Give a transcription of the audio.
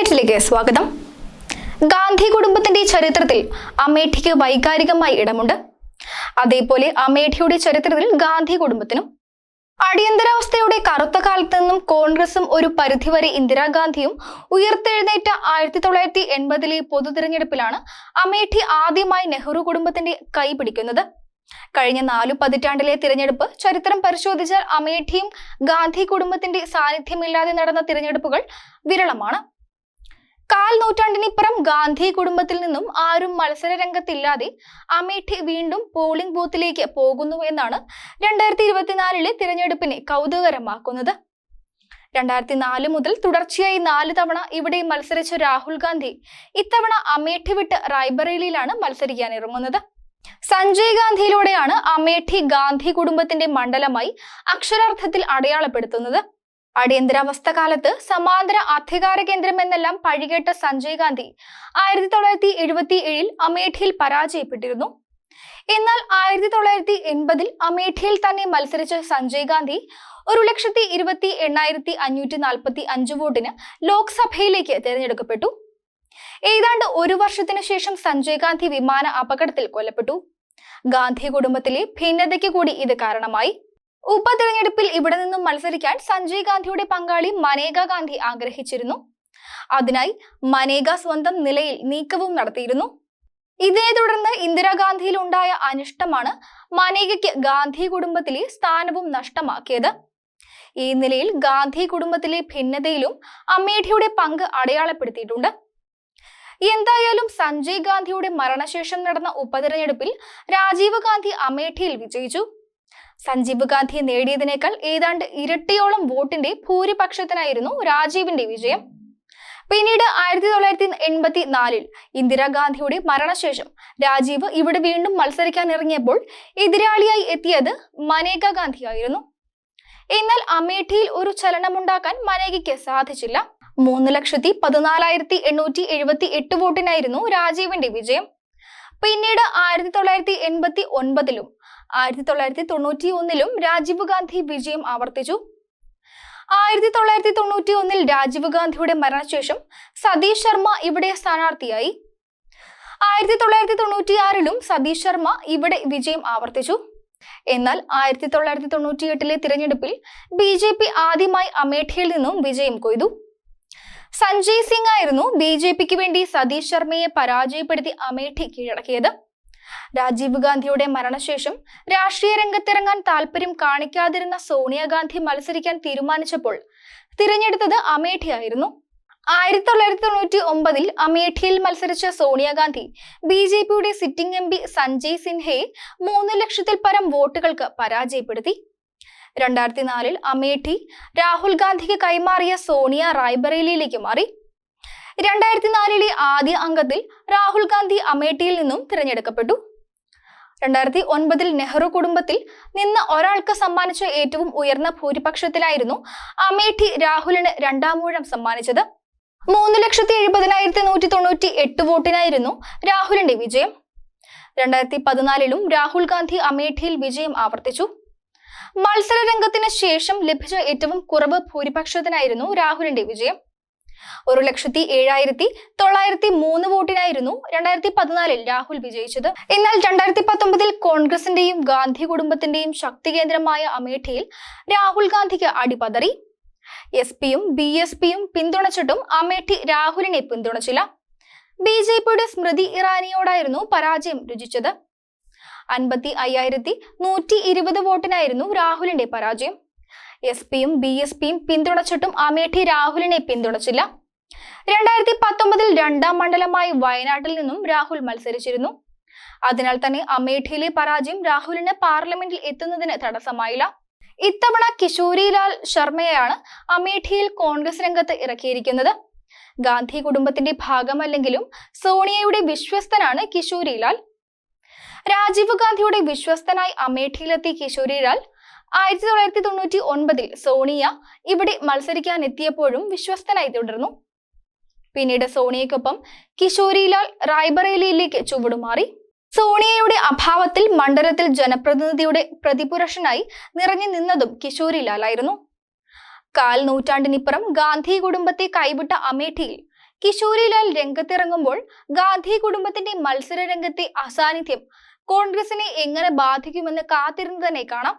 അപ്ഡേറ്റിലേക്ക് സ്വാഗതം. ഗാന്ധി കുടുംബത്തിന്റെ ചരിത്രത്തിൽ അമേഠിക്ക് വൈകാരികമായി ഇടമുണ്ട്. അതേപോലെ അമേഠിയുടെ ചരിത്രത്തിൽ ഗാന്ധി കുടുംബത്തിനും. അടിയന്തരാവസ്ഥയുടെ കറുത്ത കാലത്ത് നിന്നും കോൺഗ്രസും ഒരു പരിധിവരെ ഇന്ദിരാഗാന്ധിയും ഉയർത്തെഴുന്നേറ്റ 1980 പൊതു തിരഞ്ഞെടുപ്പിലാണ് അമേഠി ആദ്യമായി നെഹ്റു കുടുംബത്തിന്റെ കൈ പിടിക്കുന്നത്. കഴിഞ്ഞ 4 പതിറ്റാണ്ടിലെ തിരഞ്ഞെടുപ്പ് ചരിത്രം പരിശോധിച്ചാൽ അമേഠിയും ഗാന്ധി കുടുംബത്തിന്റെ സാന്നിധ്യമില്ലാതെ നടന്ന തിരഞ്ഞെടുപ്പുകൾ വിരളമാണ്. കാൽ നൂറ്റാണ്ടിനിപ്പുറം ഗാന്ധി കുടുംബത്തിൽ നിന്നും ആരും മത്സര രംഗത്തില്ലാതെ അമേഠി വീണ്ടും പോളിംഗ് ബൂത്തിലേക്ക് പോകുന്നു എന്നാണ് 2024 തിരഞ്ഞെടുപ്പിനെ കൗതുകരമാക്കുന്നത്. 2004 മുതൽ തുടർച്ചയായി 4 തവണ ഇവിടെ മത്സരിച്ച രാഹുൽ ഗാന്ധി ഇത്തവണ അമേഠി വിട്ട് റായ്ബറേലിയിലാണ് മത്സരിക്കാൻ ഇറങ്ങുന്നത്. സഞ്ജയ് ഗാന്ധിയിലൂടെയാണ് അമേഠി ഗാന്ധി കുടുംബത്തിന്റെ മണ്ഡലമായി അക്ഷരാർത്ഥത്തിൽ അടയാളപ്പെടുത്തുന്നത്. അടിയന്തരാവസ്ഥ കാലത്ത് സമാന്തര അധികാര കേന്ദ്രം എന്നെല്ലാം പഴികേട്ട സഞ്ജയ് ഗാന്ധി 1977 അമേഠിയിൽ പരാജയപ്പെട്ടിരുന്നു. എന്നാൽ 1980 അമേഠിയിൽ തന്നെ മത്സരിച്ച സഞ്ജയ് ഗാന്ധി 1,28,545 വോട്ടിന് ലോക്സഭയിലേക്ക് തിരഞ്ഞെടുക്കപ്പെട്ടു. ഏതാണ്ട് 1 വർഷത്തിനു ശേഷം സഞ്ജയ് ഗാന്ധി വിമാന അപകടത്തിൽ കൊല്ലപ്പെട്ടു. ഗാന്ധി കുടുംബത്തിലെ ഭിന്നതയ്ക്ക് കൂടി ഇത് കാരണമായി. ഉപതെരഞ്ഞെടുപ്പിൽ ഇവിടെ നിന്നും മത്സരിക്കാൻ സഞ്ജയ് ഗാന്ധിയുടെ പങ്കാളി മനേക ഗാന്ധി ആഗ്രഹിച്ചിരുന്നു. അതിനായി മനേക സ്വന്തം നിലയിൽ നീക്കവും നടത്തിയിരുന്നു. ഇതിനെ തുടർന്ന് ഇന്ദിരാഗാന്ധിയിൽ ഉണ്ടായ അനിഷ്ടമാണ് മനേകയ്ക്ക് ഗാന്ധി കുടുംബത്തിലെ സ്ഥാനവും നഷ്ടമാക്കിയത്. ഈ നിലയിൽ ഗാന്ധി കുടുംബത്തിലെ ഭിന്നതയിലും അമേഠിയുടെ പങ്ക് അടയാളപ്പെടുത്തിയിട്ടുണ്ട്. എന്തായാലും സഞ്ജയ് ഗാന്ധിയുടെ മരണശേഷം നടന്ന ഉപതെരഞ്ഞെടുപ്പിൽ രാജീവ് ഗാന്ധി അമേഠിയിൽ വിജയിച്ചു. സഞ്ജീവ് ഗാന്ധി നേടിയതിനേക്കാൾ ഏതാണ്ട് ഇരട്ടിയോളം വോട്ടിന്റെ ഭൂരിപക്ഷത്തിനായിരുന്നു രാജീവിന്റെ വിജയം. പിന്നീട് 1984 ഇന്ദിരാഗാന്ധിയുടെ മരണശേഷം രാജീവ് ഇവിടെ വീണ്ടും മത്സരിക്കാൻ ഇറങ്ങിയപ്പോൾ എതിരാളിയായി എത്തിയത് മനേക ഗാന്ധിയായിരുന്നു. എന്നാൽ അമേഠിയിൽ ഒരു ചലനമുണ്ടാക്കാൻ മനേകയ്ക്ക് സാധിച്ചില്ല. 3,14,878 വോട്ടിനായിരുന്നു രാജീവിന്റെ വിജയം. പിന്നീട് 1989 1991 രാജീവ് ഗാന്ധി വിജയം ആവർത്തിച്ചു. 1991 രാജീവ് ഗാന്ധിയുടെ മരണശേഷം സതീഷ് ശർമ്മ ഇവിടെ സ്ഥാനാർത്ഥിയായി. 1996 സതീഷ് ശർമ്മ ഇവിടെ വിജയം ആവർത്തിച്ചു. എന്നാൽ 1998 തിരഞ്ഞെടുപ്പിൽ BJP ആദ്യമായി അമേഠിയിൽ നിന്നും വിജയം കൊയ്തു. സഞ്ജയ് സിംഗ് ആയിരുന്നു BJPക്ക് വേണ്ടി സതീഷ് ശർമ്മയെ പരാജയപ്പെടുത്തി അമേഠി കീഴടക്കിയത്. രാജീവ് ഗാന്ധിയുടെ മരണശേഷം രാഷ്ട്രീയ രംഗത്തിറങ്ങാൻ താല്പര്യം കാണിക്കാതിരുന്ന സോണിയാഗാന്ധി മത്സരിക്കാൻ തീരുമാനിച്ചപ്പോൾ തിരഞ്ഞെടുത്തത് അമേഠിയായിരുന്നു. 1999 അമേഠിയിൽ മത്സരിച്ച സോണിയാഗാന്ധി BJPയുടെ സിറ്റിംഗ് MP സഞ്ജയ് സിൻഹയെ 3 ലക്ഷത്തിൽ പരം വോട്ടുകൾക്ക് പരാജയപ്പെടുത്തി. 2004 അമേഠി രാഹുൽ ഗാന്ധിക്ക് കൈമാറിയ സോണിയ റായ്ബറേലിയിലേക്ക് മാറി. 2004 ആദ്യ അംഗത്തിൽ രാഹുൽ ഗാന്ധി അമേഠിയിൽ നിന്നും തിരഞ്ഞെടുക്കപ്പെട്ടു. 2009 നെഹ്റു കുടുംബത്തിൽ നിന്ന് ഒരാൾക്ക് സമ്മാനിച്ച ഏറ്റവും ഉയർന്ന ഭൂരിപക്ഷത്തിലായിരുന്നു അമേഠി രാഹുലിന് 2ാം ഊഴം സമ്മാനിച്ചത്. 3,70,198 വോട്ടിനായിരുന്നു രാഹുലിന്റെ വിജയം. 2014 രാഹുൽ ഗാന്ധി അമേഠിയിൽ വിജയം ആവർത്തിച്ചു. മത്സര രംഗത്തിന് ശേഷം ലഭിച്ച ഏറ്റവും കുറവ് ഭൂരിപക്ഷത്തിനായിരുന്നു രാഹുലിന്റെ വിജയം. 1,07,903 വോട്ടിനായിരുന്നു 2014 രാഹുൽ വിജയിച്ചത്. എന്നാൽ 2019 കോൺഗ്രസിന്റെയും ഗാന്ധി കുടുംബത്തിന്റെയും ശക്തി കേന്ദ്രമായ അമേഠിയിൽ രാഹുൽ ഗാന്ധിക്ക് അടിപതറി. SP-യും BSPയും പിന്തുണച്ചിട്ടും അമേഠി രാഹുലിനെ പിന്തുണച്ചില്ല. BJPയുടെ സ്മൃതി ഇറാനിയോടായിരുന്നു പരാജയം രുചിച്ചത്. 55,120 വോട്ടിനായിരുന്നു രാഹുലിന്റെ പരാജയം. SP-യും BSPയും പിന്തുണച്ചിട്ടും അമേഠി രാഹുലിനെ പിന്തുണച്ചില്ല. 2019 2ാം മണ്ഡലമായി വയനാട്ടിൽ നിന്നും രാഹുൽ മത്സരിച്ചിരുന്നു. അതിനാൽ തന്നെ അമേഠിയിലെ പരാജയം രാഹുലിന് പാർലമെന്റിൽ എത്തുന്നതിന് തടസ്സമായില്ല. ഇത്തവണ കിശോരിലാൽ ശർമ്മയാണ് അമേഠിയിൽ കോൺഗ്രസ് രംഗത്ത് ഇറക്കിയിരിക്കുന്നത്. ഗാന്ധി കുടുംബത്തിന്റെ ഭാഗമല്ലെങ്കിലും സോണിയയുടെ വിശ്വസ്തനാണ് കിശോരിലാൽ. രാജീവ് ഗാന്ധിയുടെ വിശ്വസ്തനായി അമേഠിയിലെത്തിയ കിശോരിലാൽ 1999 സോണിയ ഇവിടെ മത്സരിക്കാൻ എത്തിയപ്പോഴും വിശ്വസ്തനായി തുടർന്നു. പിന്നീട് സോണിയയ്ക്കൊപ്പം കിശോരിലാൽ റായ്ബറേലിയിലേക്ക് ചുവടുമാറി. സോണിയയുടെ അഭാവത്തിൽ മണ്ഡലത്തിൽ ജനപ്രതിനിധിയുടെ പ്രതിപുരുഷനായി നിറഞ്ഞു നിന്നതും കിശോരിലാലായിരുന്നു. കാൽ നൂറ്റാണ്ടിനിപ്പുറം ഗാന്ധി കുടുംബത്തെ കൈവിട്ട അമേഠിയിൽ കിശോരിലാൽ രംഗത്തിറങ്ങുമ്പോൾ ഗാന്ധി കുടുംബത്തിന്റെ മത്സര രംഗത്തെ അസാന്നിധ്യം കോൺഗ്രസിനെ എങ്ങനെ ബാധിക്കുമെന്ന് കാത്തിരുന്ന് തന്നെ കാണാം.